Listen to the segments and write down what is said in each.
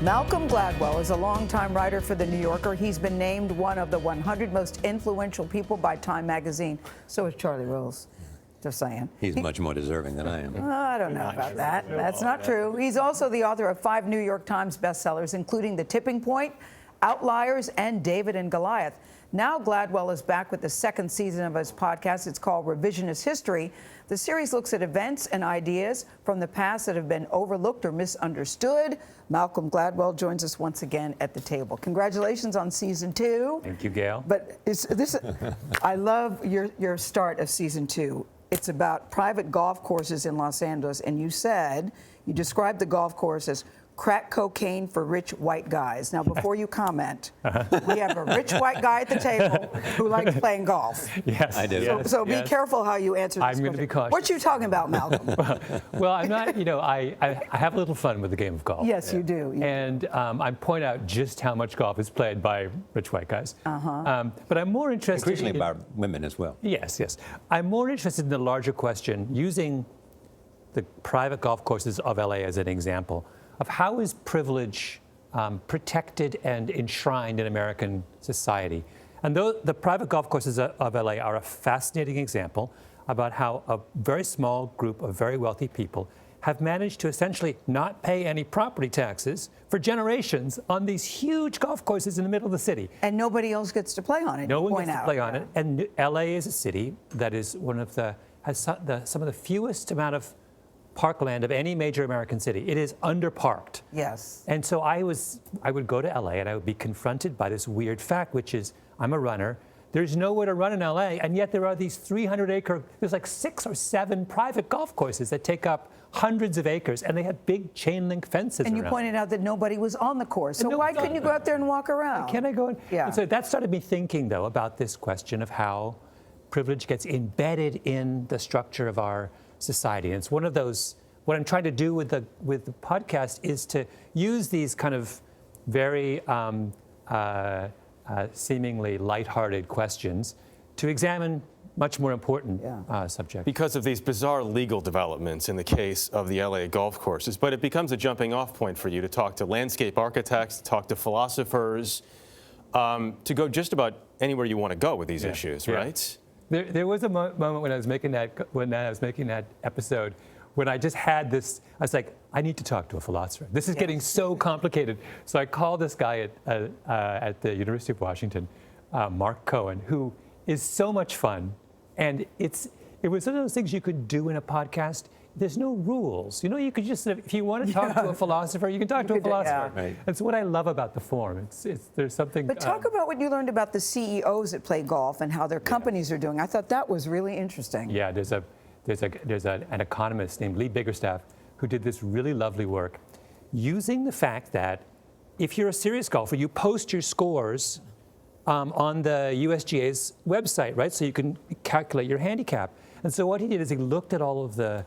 Malcolm Gladwell is a longtime writer for The New Yorker. He's been named one of the 100 most influential people by Time magazine. So is Charlie Rose. Just saying. He's much more deserving than I am. I don't know about that. That's not true. He's also the author of 5 New York Times bestsellers, including The Tipping Point, Outliers, and David and Goliath. Now Gladwell is back with the second season of his podcast. It's called Revisionist History. The series looks at events and ideas from the past that have been overlooked or misunderstood. Malcolm Gladwell joins us once again at the table. Congratulations on season 2. Thank you, Gayle. But I love your start of season 2. It's about private golf courses in Los Angeles, and you described the golf course as crack cocaine for rich white guys. Now, before you comment, we have a rich white guy at the table who likes playing golf. Yes, I do. So be careful how you answer this I'm going to be cautious. What you talking about, Malcolm? Well, I'm not, I have a little fun with the game of golf. Yes, you do. And I point out just how much golf is played by rich white guys. But I'm more interested Increasingly by women as well. Yes. I'm more interested in the larger question, using the private golf courses of LA as an example, of how is privilege protected and enshrined in American society. And though the private golf courses of LA are a fascinating example about how a very small group of very wealthy people have managed to essentially not pay any property taxes for generations on these huge golf courses in the middle of the city. And nobody else gets to play on it. No one gets to play on it. And LA is a city that is has some of the fewest amount of parkland of any major American city. It is underparked. Yes. And so I would go to LA and I would be confronted by this weird fact, which is I'm a runner. There's nowhere to run in LA, and yet there are these 300-acre, there's like 6 or 7 private golf courses that take up hundreds of acres, and they have big chain link fences And you around. pointed out that nobody was on the course. So why couldn't you go out there and walk around? Can I go in? Yeah. And so that started me thinking, though, about this question of how privilege gets embedded in the structure of our society. And it's one of those, what I'm trying to do with the podcast is to use these kind of very seemingly lighthearted questions to examine much more important subjects. Because of these bizarre legal developments in the case of the LA golf courses, but it becomes a jumping off point for you to talk to landscape architects, to talk to philosophers, to go just about anywhere you want to go with these issues, right? There was a moment when I was making that episode when I just had this, I was like, I need to talk to a philosopher. This is getting so complicated. So I called this guy at the University of Washington, Mark Cohen, who is so much fun. And it was one of those things you could do in a podcast. There's no rules. You know, you could just, if you want to talk to a philosopher, you can talk to a philosopher. Yeah. Right. That's what I love about the forum. There's something. But talk about what you learned about the CEOs that play golf and how their companies are doing. I thought that was really interesting. Yeah, there's an economist named Lee Biggerstaff who did this really lovely work using the fact that if you're a serious golfer, you post your scores on the USGA's website, right? So you can calculate your handicap. And so what he did is he looked at all of the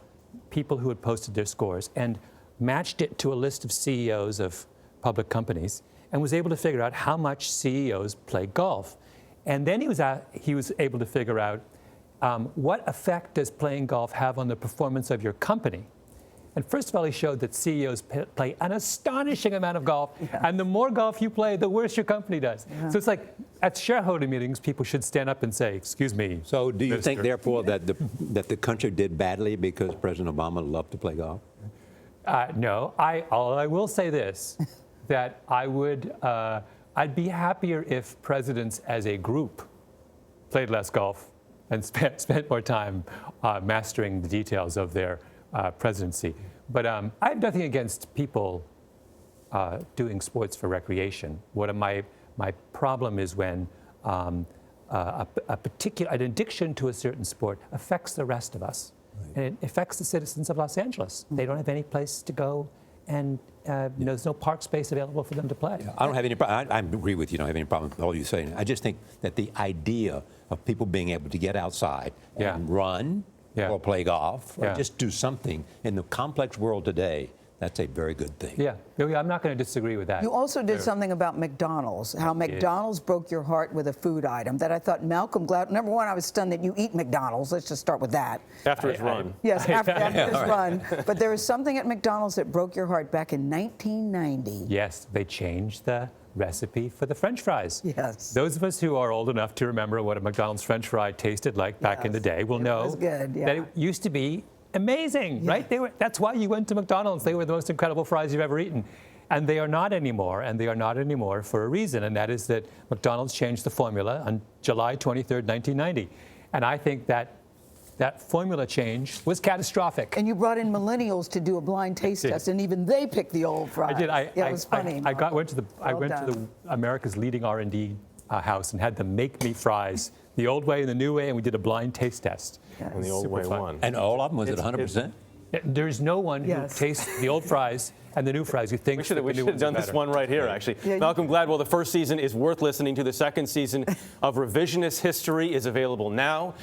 people who had posted their scores and matched it to a list of CEOs of public companies and was able to figure out how much CEOs play golf. And then he was able to figure out what effect does playing golf have on the performance of your company? And first of all, he showed that CEOs play an astonishing amount of golf, and the more golf you play, the worse your company does. So it's like at shareholder meetings, people should stand up and say, "Excuse me." So do you think, Mr. therefore, that the country did badly because President Obama loved to play golf? No, I will say this, that I'd be happier if presidents as a group played less golf and spent more time mastering the details of their presidency. But I have nothing against people doing sports for recreation. My problem is when an addiction to a certain sport affects the rest of us. Right. And it affects the citizens of Los Angeles. They don't have any place to go, and there's no park space available for them to play. I don't have any problem. I agree with you. I don't have any problem with all you're saying. I just think that the idea of people being able to get outside and run or play golf or just do something in the complex world today That's a very good thing. Yeah, I'm not going to disagree with that. You also did something about McDonald's, how McDonald's broke your heart with a food item that I thought Malcolm Gladwell, number one, I was stunned that you eat McDonald's. Let's just start with that. After its run. Yes, after its run. But there was something at McDonald's that broke your heart back in 1990. Yes, they changed the recipe for the French fries. Yes. Those of us who are old enough to remember what a McDonald's French fry tasted like back in the day will know was good, that it used to be amazing, right? That's why you went to McDonald's. They were the most incredible fries you've ever eaten. And they are not anymore, and they are not anymore for a reason, and that is that McDonald's changed the formula on July 23rd, 1990. And I think that that formula change was catastrophic. And you brought in millennials to do a blind taste test, and even they picked the old fries. I did. It was funny. I went to the done. America's leading R&D house and had them make me fries the old way and the new way, and we did a blind taste test. Yes. And the old Super way fun. won. And all of them, was it 100%? There is no one who tastes the old fries and the new fries who thinks We should have done this one right here, actually. Yeah, Malcolm Gladwell, the first season is worth listening to. The second season of Revisionist History is available now.